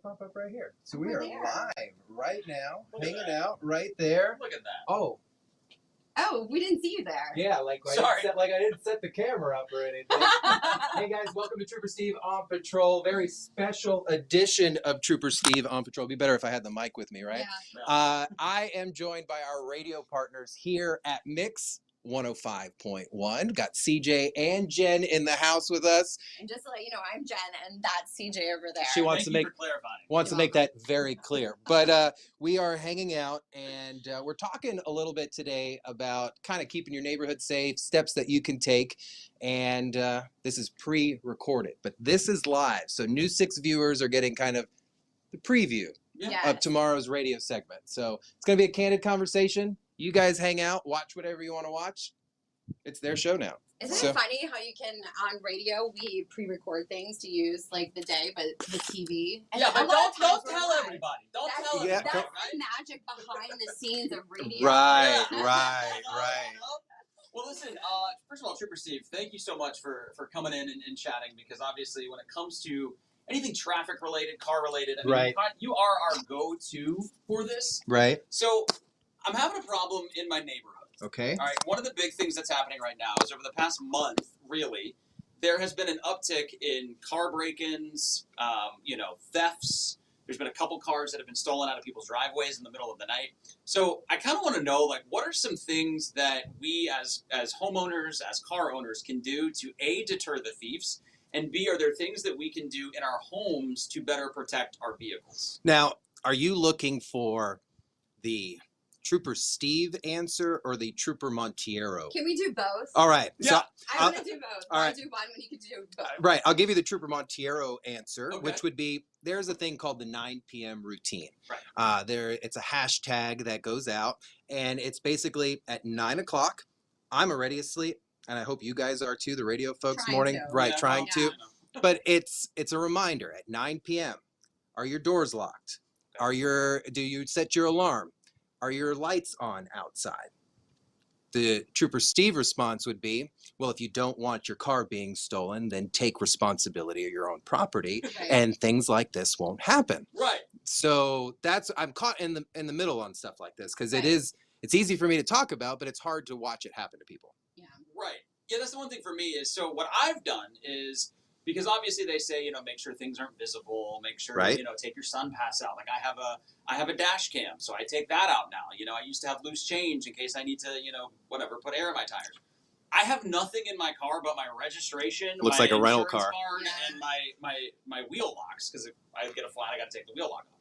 pop up right here. So Over we are there. live right now, Look at hanging that. out right there. Look at that. Oh, Oh, we didn't see you there. yeah, like Sorry. I didn't set the camera up or anything. Hey guys, welcome to Trooper Steve on Patrol. Very special edition of Trooper Steve on Patrol. It'd be better if I had the mic with me, right? Yeah. I am joined by our radio partners here at Mix 105.1. Got CJ and Jen in the house with us. And just to let you know, I'm Jen, and that's CJ over there. She wants Thank to you make for clarifying. wants to You're make that very clear. But we are hanging out, and we're talking a little bit today about kind of keeping your neighborhood safe, steps that you can take. And this is pre-recorded, but this is live. So News 6 viewers are getting kind of the preview Yes. of tomorrow's radio segment. So it's going to be a candid conversation. You guys hang out, watch whatever you want to watch. It's their show now. Isn't So- it funny how you can, on radio, we pre-record things to use, like, the day, but the TV? And Yeah, a but lot of don't times we're tell live. everybody. Don't That's, tell Yeah, everybody, that's the right? magic behind the scenes of radio. Right, Yeah. right, I know, right. I know. Well, listen, first of all, Trooper Steve, thank you so much for coming in and chatting, because obviously when it comes to anything traffic related, car related, I mean, Right. you are our go-to for this. Right. So I'm having a problem in my neighborhood. Okay. All right, one of the big things that's happening right now is over the past month, really, there has been an uptick in car break-ins, thefts. There's been a couple cars that have been stolen out of people's driveways in the middle of the night. So I kind of want to know, like, what are some things that we as homeowners, as car owners, can do to A, deter the thieves, and B, are there things that we can do in our homes to better protect our vehicles? Now, are you looking for the Trooper Steve answer or the Trooper Montiero? Can we do both? All right. So, Yeah. I want to do both. all I'll right. do one when you can do both. right. I'll give you the Trooper Montiero answer, Okay. which would be there's a thing called the 9 p.m. routine. Right. It's a hashtag that goes out, and it's basically at 9 o'clock. I'm already asleep, and I hope you guys are too, the radio folks. Trying Morning. to. Right. Yeah, Trying well, to. But it's a reminder at 9 p.m. Are your doors locked? Do you set your alarm? Are your lights on outside? The Trooper Steve response would be, well, if you don't want your car being stolen, then take responsibility of your own property, Right. and things like this won't happen. Right. So I'm caught in the middle on stuff like this because Right. it's easy for me to talk about, but it's hard to watch it happen to people. Yeah. Right. Yeah, that's the one thing for me is, so what I've done is, because obviously they say, make sure things aren't visible, make sure, Right. take your sun pass out. Like I have a dash cam, so I take that out now. I used to have loose change in case I need to, put air in my tires. I have nothing in my car but my registration, Looks my like a rental insurance car. card, Yeah. and my wheel locks, because if I get a flat, I got to take the wheel lock off.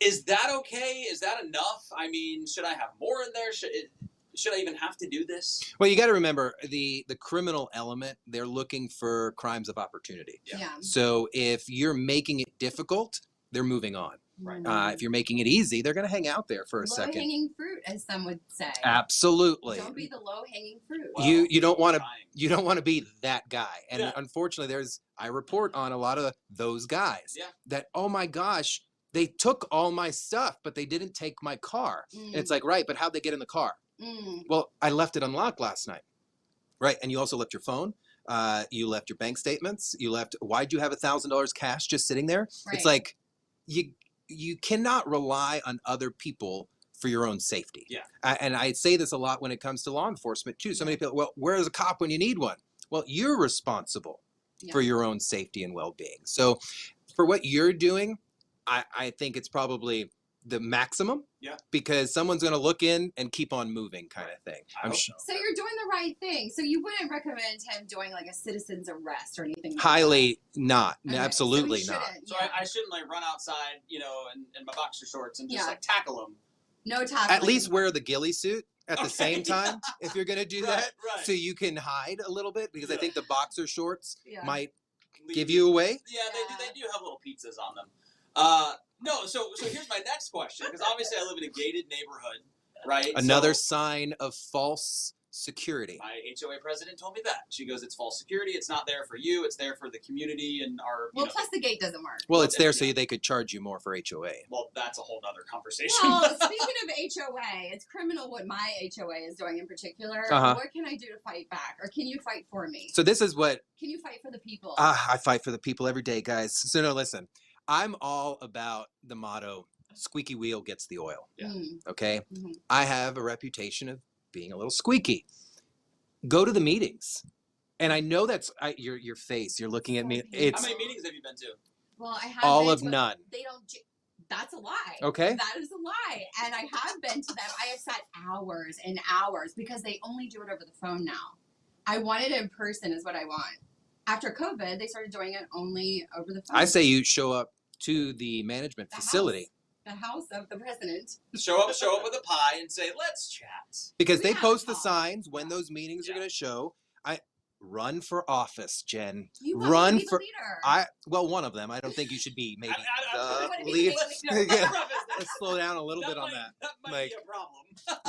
Is that okay? Is that enough? I mean, should I have more in there? Should I even have to do this? Well, you got to remember the criminal element. They're looking for crimes of opportunity. Yeah. Yeah. So if you're making it difficult, they're moving on. Right. If you're making it easy, they're going to hang out there for a second. Low-hanging fruit, as some would say. Absolutely. Don't be the low-hanging fruit. Well, You don't want to trying. you don't want to be that guy. And Yeah. unfortunately, I report on a lot of those guys Yeah. that, oh my gosh, they took all my stuff, but they didn't take my car. And it's like, right, but how'd they get in the car? Well, I left it unlocked last night. Right. And you also left your phone. You left your bank statements. Why'd you have $1,000 cash just sitting there? Right. It's like you cannot rely on other people for your own safety. Yeah. And I say this a lot when it comes to law enforcement too. So many people, well, where's a cop when you need one? Well, you're responsible Yeah. for your own safety and well-being. So for what you're doing, I think it's probably the maximum. Yeah. Because someone's going to look in and keep on moving kind of thing. I hope so. So you're doing the right thing. So you wouldn't recommend him doing like a citizen's arrest or anything like Highly not. that? Okay, Absolutely so he not. shouldn't, So yeah. I shouldn't run outside, in my boxer shorts and just Yeah. tackle them. No tackling. At least wear the ghillie suit at the Okay, same yeah. time if you're going to do Right, that. right. So you can hide a little bit because I Yeah. think the boxer shorts Yeah. might give you away. Yeah, Yeah. They do have little pizzas on them. No, so here's my next question, because obviously I live in a gated neighborhood, right? Another So sign of false security. my HOA president told me that. She goes, it's false security. It's not there for you. It's there for the community and our. Well, plus the gate doesn't work. Well, it's there so Yeah. they could charge you more for HOA. Well, that's a whole nother conversation. Well, speaking of HOA, it's criminal what my HOA is doing in particular. Uh-huh. What can I do to fight back? Or can you fight for me? So this is what Can you fight for the people? I fight for the people every day, guys. So no, listen. I'm all about the motto, squeaky wheel gets the oil. Yeah. Okay. Mhm. I have a reputation of being a little squeaky. Go to the meetings. And I know that's your face. You're looking at me. So beautiful. It's How many meetings have you been to? Well, I have all been of to- none. They don't. That's a lie. Okay. That is a lie. And I have been to them. I have sat hours and hours because they only do it over the phone now. I want it in person is what I want. After COVID, they started doing it only over the phone. I say you show up to the management The facility the house of the president. Show up with a pie and say, "Let's chat." because We they have post the talked. signs when those meetings are Yeah. going to show. I run for office, Jen. You want Run me to be for the leader. well, one of them. I don't think you should be maybe wanna the be lead. the Let's Yeah. preface this. Let's slow down a little bit on might, that. That might Like- be a problem.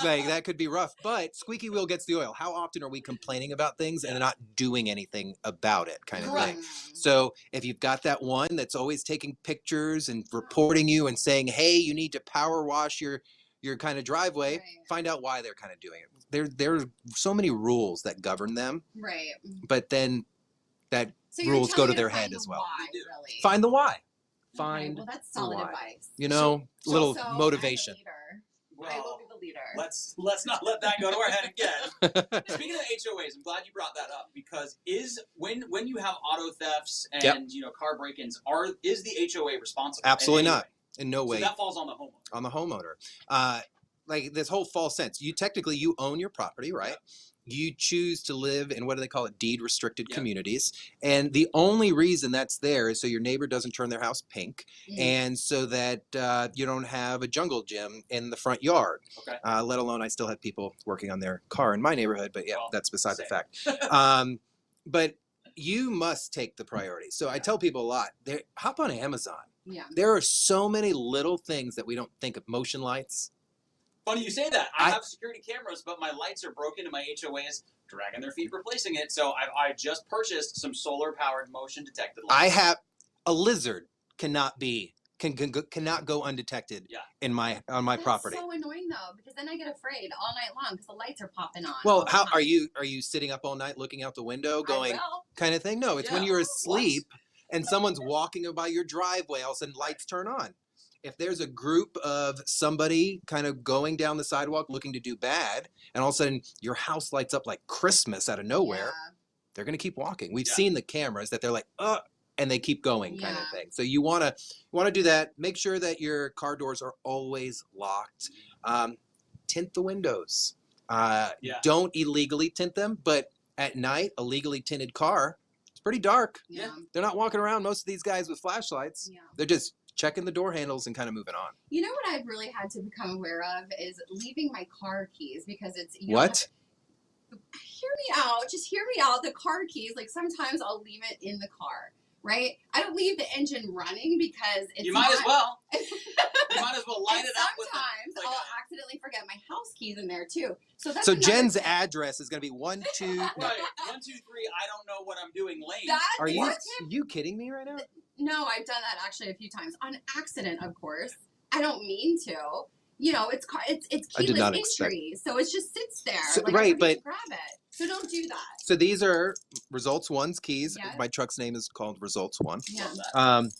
Like that could be rough, but squeaky wheel gets the oil. How often are we complaining about things and not doing anything about it, kind of Correct. thing? So if you've got that one that's always taking pictures and reporting you and saying, "Hey, you need to power wash your kind of driveway," Right. find out why they're kind of doing it. There are so many rules that govern them, Right. but then that So you're rules go telling to me their find head the as well. Why, We do. really. Find the why. Okay, Find well, that's solid why. advice. You know, So- little So, motivation. As a leader, I will Well, be the leader. let's not let that go to our head again. Speaking of HOAs, I'm glad you brought that up because when you have auto thefts and Yep. car break-ins, is the HOA responsible? Absolutely in any not. way? In no way. So that falls on the homeowner. On the homeowner. Like this whole false sense. You own your property, right? You choose to live in what do they call it? Deed restricted Yeah. communities. And the only reason that's there is so your neighbor doesn't turn their house pink Mm. and so that you don't have a jungle gym in the front yard. Okay. Let alone I still have people working on their car in my neighborhood, but yeah, Well, that's beside the same. fact. But you must take the priority. So I Yeah. tell people a lot, hop on Amazon. Yeah. There are so many little things that we don't think of. Motion lights. Funny you say that. I I- have security cameras, but my lights are broken and my HOA is dragging their feet replacing it. So I just purchased some solar-powered motion detected lights. I have a lizard cannot go undetected Yeah. on my That's property. so annoying though, because then I get afraid all night long because the lights are popping on. Well, all the how time. are you sitting up all night looking out the window going I will. kind of thing? No, it's when Yeah. you're asleep and someone's walking by your driveway, all of a sudden lights turn on. If there's a group of somebody kind of going down the sidewalk looking to do bad, and all of a sudden your house lights up like Christmas out of nowhere, they're going to keep walking. We've Yeah. seen the cameras that they're like, and they keep going kind of Yeah. thing. So you want to do that. Make sure that your car doors are always locked. Tint the windows. Yeah. Don't illegally tint them, but at night, a legally tinted car, it's pretty dark. Yeah. Yeah. They're not walking around, most of these guys, with flashlights. Yeah. They're just checking the door handles and kind of moving on. You know what I've really had to become aware of is leaving my car keys because it's you don't What? have to- hear me out. Just hear me out. The car keys, like sometimes I'll leave it in the car, right? I don't leave the engine running because it's You might as not- well. You might as well line And it up with the, sometimes like I'll a- accidentally forget my house keys in there too. So that's So another Jen's tip. address is going to be 1, 2. Right. 1, 2, 3. I don't know what I'm doing. Lane. That Are is you a tip. you kidding me right now? No, I've done that actually a few times on accident, of course. I don't mean to. You know, it's I did keyless not expect- entry, so it just sits there. So- like, I right, forget but- to grab it. So don't do that. So these are Results One's keys. Yeah. My truck's name is called Results One. Yeah. Love that.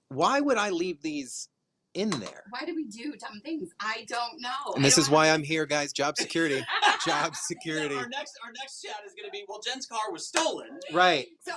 Why would I leave these in there? Why do we do dumb things? I don't know. And I this don't is why have- I'm here, guys. Job security. Job security. Our next chat is going to be, well, Jen's car was stolen. Right. So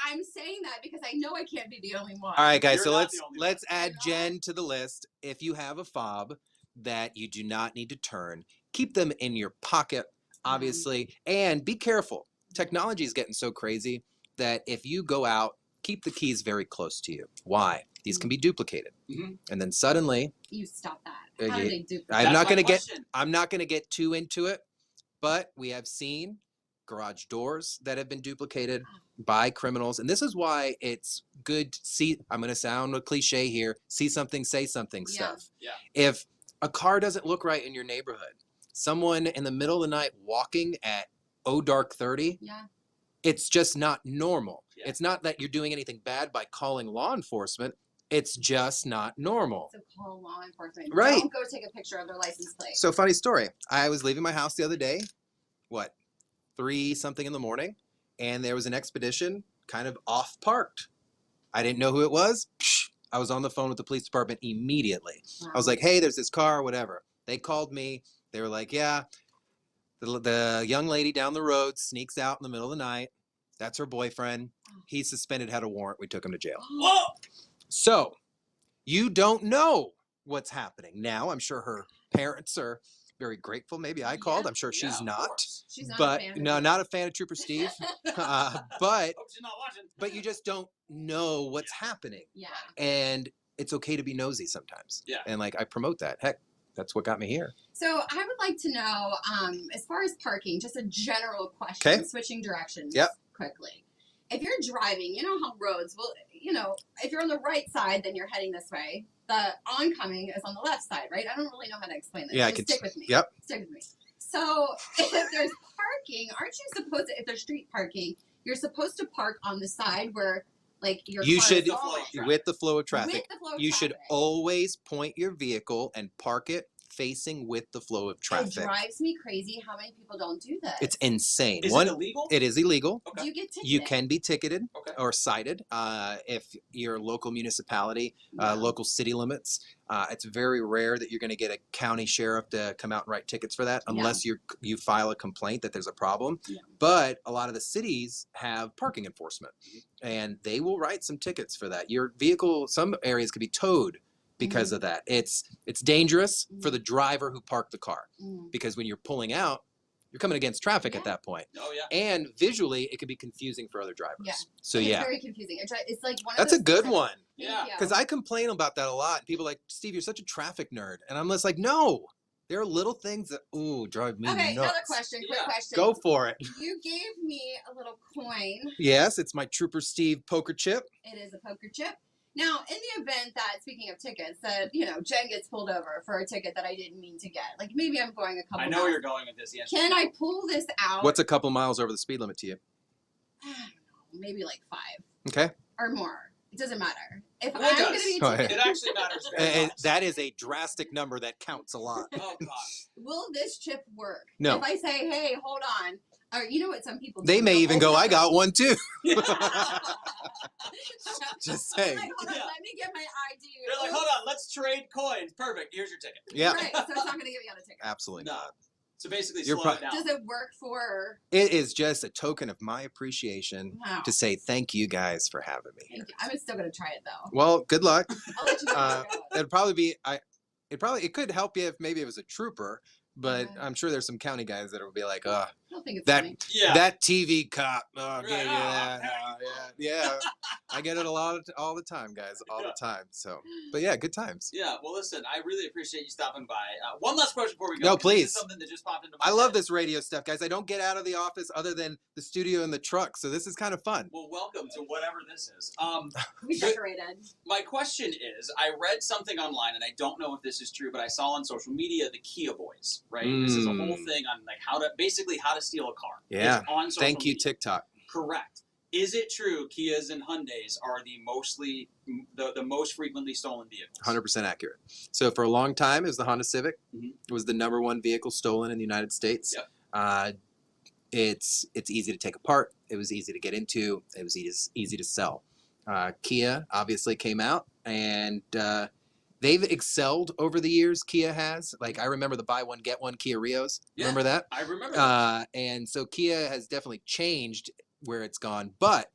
I'm saying that because I know I can't be the only one. All right, guys. You're So not let's the only let's one. add I know. Jen to the list. If you have a fob that you do not need to turn, keep them in your pocket, obviously, and be careful. Technology is getting so crazy that if you go out, keep the keys very close to you. Why? These can be duplicated, Mhm. and then suddenly, You stop that. How you- do they do? I'm That's not my going to get question. I'm not going to get too into it, but we have seen garage doors that have been duplicated by criminals, and this is why it's good to see. I'm going to sound a cliche here. See something, say something Yeah. stuff. Yeah. If a car doesn't look right in your neighborhood, someone in the middle of the night walking at dark 30, Yeah. it's just not normal. Yeah. It's not that you're doing anything bad by calling law enforcement. It's just not normal. So call law enforcement. Right. Don't go take a picture of their license plate. So funny story. I was leaving my house the other day, 3 something in the morning, and there was an Expedition kind of off parked. I didn't know who it was. I was on the phone with the police department immediately. Wow. I was like, hey, there's this car, whatever. They called me. They were like, yeah, the young lady down the road sneaks out in the middle of the night. That's her boyfriend. He's suspended, had a warrant. We took him to jail. Whoa! So you don't know what's happening. Now, I'm sure her parents are very grateful. Maybe I called. Yeah. I'm sure Yeah, she's of not. course. She's not But a fan. no, not a fan of Trooper Steve. But Hope she's not watching. but you just don't know what's happening. Yeah. And it's okay to be nosy sometimes. Yeah. And like I promote that. Heck, that's what got me here. So I would like to know, as far as parking, just a general question, Okay. switching directions Yep. quickly. If you're driving, you know how roads will, if you're on the right side, then you're heading this way. The oncoming is on the left side, right? I don't really know how to explain this. Yeah, I Just can- stick with me. yep. Stick with me. So if there's parking, aren't you supposed to, if there's street parking, you're supposed to park on the side where, like, your You car should- is going. Traffic. With the flow of traffic. With the flow of You should traffic. always point your vehicle and park it facing with the flow of It traffic. drives me crazy how many people don't do this. It's insane. Is One, it illegal? it is illegal. Okay. Do you get ticketed? You can be ticketed Okay. or cited if your local municipality, Yeah. local city limits. It's very rare that you're going to get a county sheriff to come out and write tickets for that, unless you file a complaint that there's a problem. Yeah. But a lot of the cities have parking enforcement, and they will write some tickets for that. Your vehicle, some areas could be towed because of that. It's dangerous for the driver who parked the car, Mm. because when you're pulling out, you're coming against traffic at Yeah. that point. Oh yeah. And visually, it could be confusing for other drivers. Yeah. So It's yeah, very confusing. It's like one of that's a those good things that- one. Thank Yeah. you. Because I complain about that a lot. And people are like, Steve, you're such a traffic nerd. And I'm just like, no, there are little things that, drive me Okay, nuts. another question. Quick Yeah. question. Go for it. You gave me a little coin. Yes, it's my Trooper Steve poker chip. It is a poker chip. Now, in the event that, speaking of tickets, that Jen gets pulled over for a ticket that I didn't mean to get, like maybe I'm going a couple. I know miles. where you're going with this. Yes. Can I pull this out? What's a couple miles over the speed limit to you? I don't know, maybe like 5 Okay. or more. It doesn't matter. If Well, it I'm does. going to be Oh, ticketed, It actually matters very And much. that is a drastic number that counts a lot. Oh gosh. will this chip work? No. If I say, hey, hold on. Or you know what some people do? They may They'll even go, open I up got one too. Just Just saying. Like, hold on, Yeah. let me get my ID. They're like, hold on, let's trade coins. Perfect. Here's your ticket. Yeah, Right, so it's not going to give you on a ticket. absolutely No. not. So basically, You're slow pro- it down. Does it work for? It is just a token of my appreciation Wow. to say thank you guys for having me here. Thank you. I'm still going to try it though. Well, good luck. I'll let you know how it goes. It'd probably be it could help you if maybe it was a trooper, but Mhm. I'm sure there's some county guys that will be like, I don't think it's that- funny. Yeah. that TV cop. Oh, Right. yeah, Oh, yeah. I get it all the time, guys, all Yeah. the time. So, but yeah, good times. Yeah, well, listen, I really appreciate you stopping by. One last question before we go. No, 'cause this is please. something that just popped into my I love head. this radio stuff, guys. I don't get out of the office other than the studio and the truck, so this is kind of fun. Well, welcome to whatever this is. We decorated. My question is, I read something online, and I don't know if this is true, but I saw on social media the Kia Boys. Right, this is a whole thing on like how to steal a car. Yeah. It's on social Thank you, media. TikTok. Correct. Is it true Kias and Hyundais are the most frequently stolen vehicles? 100% accurate. So for a long time, it was the Honda Civic. Mhm. It was the #1 vehicle stolen in the United States. Yep. It's easy to take apart. It was easy to get into. It was easy to sell. Kia obviously came out, and they've excelled over the years. Kia has. Like I remember the buy one get one Kia Rios. Yeah. Remember that? I remember. that. And so Kia has definitely changed where it's gone, but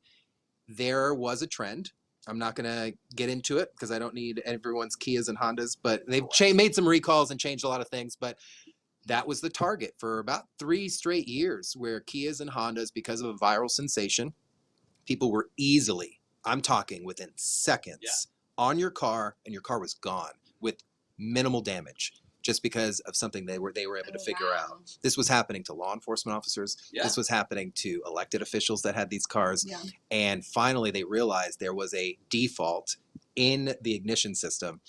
there was a trend. I'm not going to get into it because I don't need everyone's Kias and Hondas, but they've made some recalls and changed a lot of things. But that was the target for about 3 straight years where Kias and Hondas, because of a viral sensation, people were easily, I'm talking within seconds, on your car, and your car was gone with minimal damage. Just because of something they were able to figure out. This was happening to law enforcement officers. Yeah. This was happening to elected officials that had these cars. Yeah. And finally, they realized there was a default in the ignition system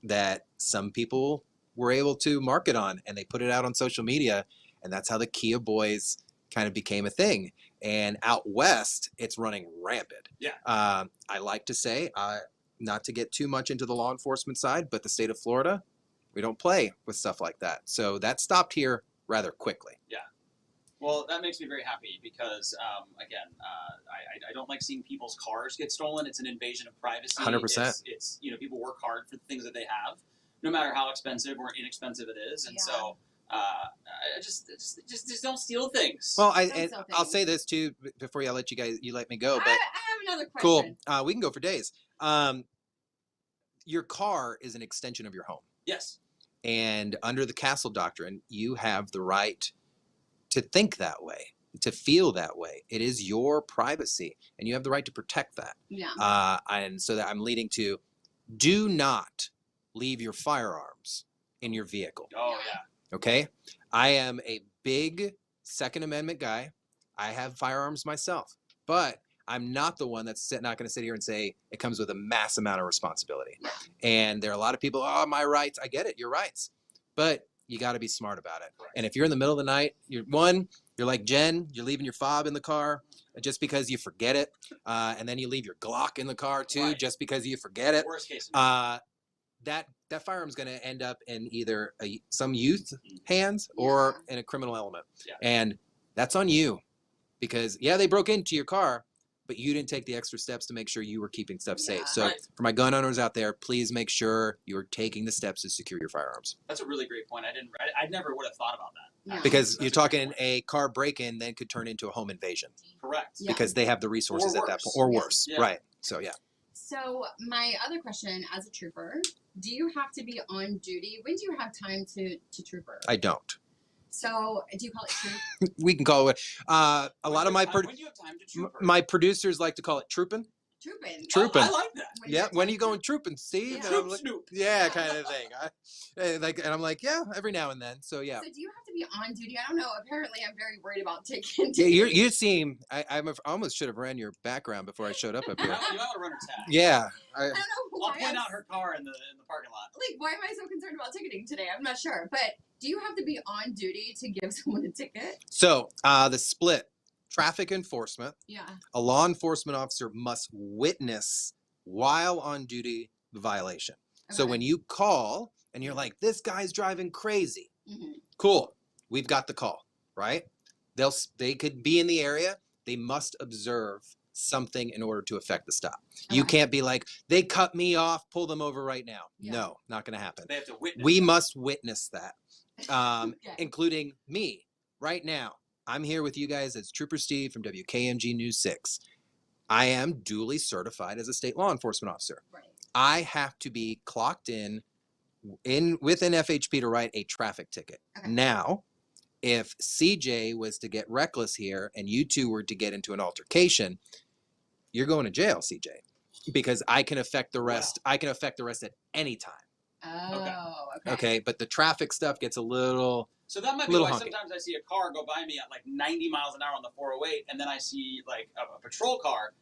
that some people were able to market on, and they put it out on social media. And that's how the Kia Boys kind of became a thing. And out west, it's running rampant. Yeah. I like to say, not to get too much into the law enforcement side, but the state of Florida, we don't play with stuff like that. So that stopped here rather quickly. Well, that makes me very happy because, again, I don't like seeing people's cars get stolen. It's an invasion of privacy. 100%. It's people work hard for the things that they have, no matter how expensive or inexpensive it is, and so I just don't steal things. Well, Don't and sell I'll things. say this too before you let you let me go. I But have another question. cool, we can go for days. Your car is an extension of your home, Yes, and under the Castle Doctrine, you have the right to think that way, to feel that way. It is your privacy, and you have the right to protect that. Yeah. And so that I'm leading to, do not leave your firearms in your vehicle. oh yeah, Okay, I am a big Second Amendment guy. I have firearms myself, but I'm not the one that's not going to sit here and say it comes with a mass amount of responsibility. Yeah. And there are a lot of people, oh, my rights. I get it, your rights, but you got to be smart about it. Correct. And if you're in the middle of the night, you're like Jen, you're leaving your fob in the car just because you forget it, and then you leave your Glock in the car too, Right. just because you forget it. worst case scenario. That firearm's going to end up in either some youth hands or in a criminal element. Yeah. And that's on you, because they broke into your car, but you didn't take the extra steps to make sure you were keeping stuff Yeah. safe. So Right. for my gun owners out there, please make sure you're taking the steps to secure your firearms, That's a really great point. I never would have thought about that. Yeah. because That's you're a great talking point. a car break-in then could turn into a home invasion Correct. Yeah. because they have the resources Or at that worse. point, or Yeah. worse. Yeah. Right. So So my other question, as a trooper, do you have to be on duty? When do you have time to trooper? I don't. So do you call it troop? We can call it a lot of my when do you have time to trooper? my producers like to call it trooping. Trooping. trooping. I like that. When Yeah, you when are have you going time. trooping, Steve? Yeah. And I'm Troop like, snoop. yeah, kind of thing. And I'm like, yeah, every now and then. So yeah, So do you have to be on duty? I don't know. Apparently, I'm very worried about taking. yeah. You seem. I almost should have ran your background before I showed up up You here. might want to run her tag. Yeah, I don't know I'll why. point out her car in the parking lot. Like, why am I so concerned about ticketing today? I'm not sure. But do you have to be on duty to give someone a ticket? So the split: traffic enforcement. Yeah. A law enforcement officer must witness while on duty the violation. So Okay. when you call and you're like, this guy's driving crazy. Mhm. Cool. We've got the call, right? They could be in the area. They must observe something in order to affect the stop. You Okay. can't be like, they cut me off, pull them over right now. Yeah. No, not going to happen. They have to witness. We it. must witness that, Okay. including me right now. I'm here with you guys as Trooper Steve from WKMG News 6. I am duly certified as a state law enforcement officer. Right. I have to be clocked in within FHP to write a traffic ticket. Okay. Now, if CJ was to get reckless here and you two were to get into an altercation, you're going to jail, CJ, because I can affect the rest. I can affect the rest at any time. Oh. Okay. Okay, but the traffic stuff gets a little. So that might be Little why honky. sometimes I see a car go by me at like 90 miles an hour on the 408, and then I see like a patrol car,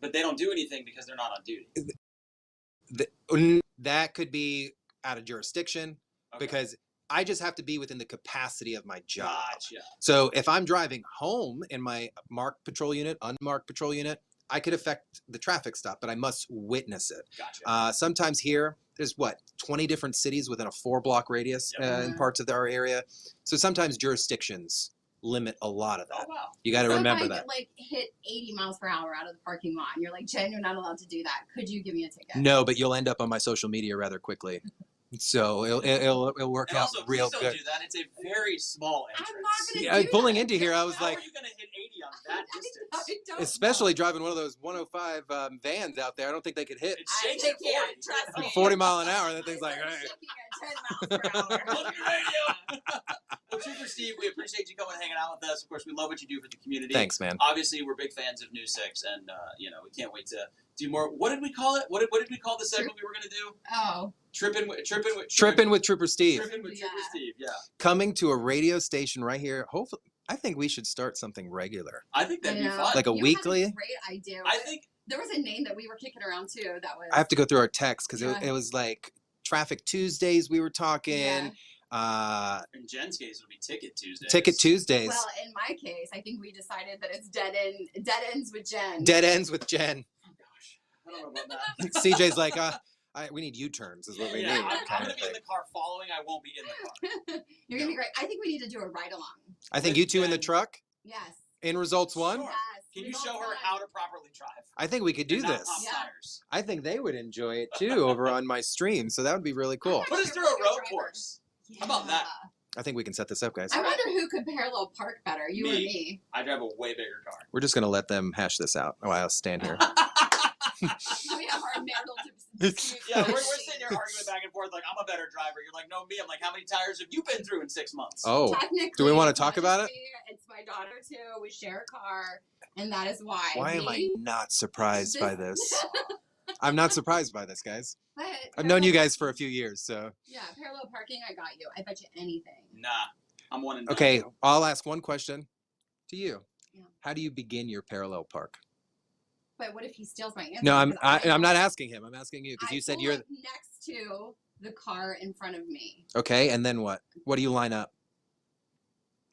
but they don't do anything because they're not on duty. That could be out of jurisdiction Okay. because I just have to be within the capacity of my job. Gotcha. So if I'm driving home in my marked patrol unit, unmarked patrol unit, I could affect the traffic stop, but I must witness it. Gotcha. Sometimes here, there's 20 different cities within a 4-block radius Yep. in parts of our area. So sometimes jurisdictions limit a lot of Oh that. wow. You got to So remember if I that. like hit 80 miles per hour out of the parking lot, and you're like, Jen, you're not allowed to do that. Could you give me a ticket? No, but you'll end up on my social media rather quickly. So it'll work And out also, real please good. don't do that. It's a very small I'm entrance. not gonna Yeah, do pulling that. into here, I was How like, are you going to hit 80 on that distance? I don't especially know. driving one of those 105 vans out there, I don't think they could hit It's I shaking think, yeah, 40. trust me. 40 mile an hour. That I thing's like, started hey. shaking at 10 miles per hour. Look at your radio. Well, Trooper Steve, we appreciate you coming and hanging out with us. Of course, we love what you do for the community. Thanks, man. Obviously, we're big fans of News 6, and we can't wait to do more. What did we call it? What did we call the segment we were going to do? Oh, Tripping with Tripping with Trooper Steve. Trooper Yeah. Steve. Yeah, Coming to a radio station right here. Hopefully, I think we should start something regular. I think that'd be I know. fun. Like a You had weekly? a great idea. I think There was a name that we were kicking around too. That was. I have to go through our text because Yeah. it was like Traffic Tuesdays we were talking. Yeah. in Jen's case, it'll be Ticket Tuesdays. Ticket Tuesdays. Well, in my case, I think we decided that it's dead ends with Jen. Dead ends with Jen. Oh gosh, I don't know about that. CJ's like, we need U-turns is what we yeah, need. I'm kind going of to be in thing. the car following. I won't be in the car. You're gonna be great. I think we need to do a ride along. I think with you two in the Jen. truck Yes. In results one? Sure. Yes. Can you Results show her one. how to properly drive? I think we could do and not this. pop Yeah. tires? I think they would enjoy it too over on my stream, so that would be really cool. Put us through a road course. How about that? I think we can set this up, guys. I wonder who could parallel park better, you or Me. me. I drive a way bigger car. We're just gonna let them hash this out while I stand here. We have our marital disputes. Yeah, we're sitting here arguing back and forth like I'm a better driver. You're like, no, me. I'm like, how many tires have you been through in 6 months? Oh, Technically, do we want to talk about it? honestly, It's my daughter too. We share a car, and that is why. Why am I Me? not surprised by this? I'm not surprised by this, guys. But I've known you parallel guys for a parking- few years, so. Yeah, parallel parking. I got you. I bet you anything. Nah, I'm one and done. Okay, I'll ask one question to you. Yeah. How do you begin your parallel park? But what if he steals my answer? No, I'm Because I'm not asking him. I'm asking you because I you said pull you're up next to the car in front of me. okay. And then what? What do you line up?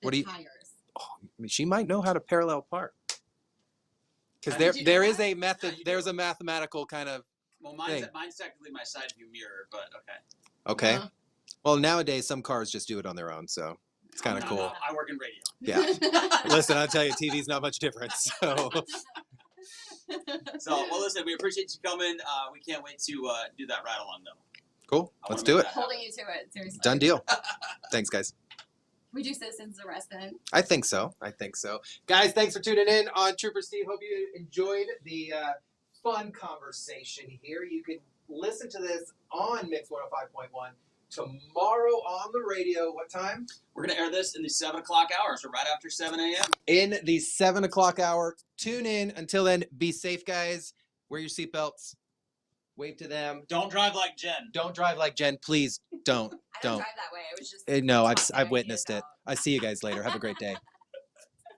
The What do you- tires. Oh, I mean, she might know how to parallel park. Because How there did you there know is that? a method. Yeah, you There's do. a mathematical kind of Well, thing. mine's technically my side view mirror, but okay. okay. Uh-huh. Well, nowadays some cars just do it on their own, so it's kind of No, cool. no, I work in radio. Yeah. Listen, I'll tell you, TV's not much different. So So, well, listen, we appreciate you coming. We can't wait to do that ride along, though. cool. I Let's wanna do make it. that Holding you to it, seriously. Done deal. Thanks, guys. We do citizens arrest then. I think so. Guys, thanks for tuning in on Trooper Steve. Hope you enjoyed the fun conversation here. You can listen to this on Mix 105.1 tomorrow on the radio. What time? We're going to air this in the 7 o'clock hour, so right after 7 a.m. In the 7 o'clock hour. Tune in. Until then, be safe, guys. Wear your seatbelts. Wave to them. Don't drive like Jen. Don't drive like Jen. Please don't. I don't Don't. drive that way. I was just. No, I've staring you witnessed it. out. I see you guys later. Have a great day.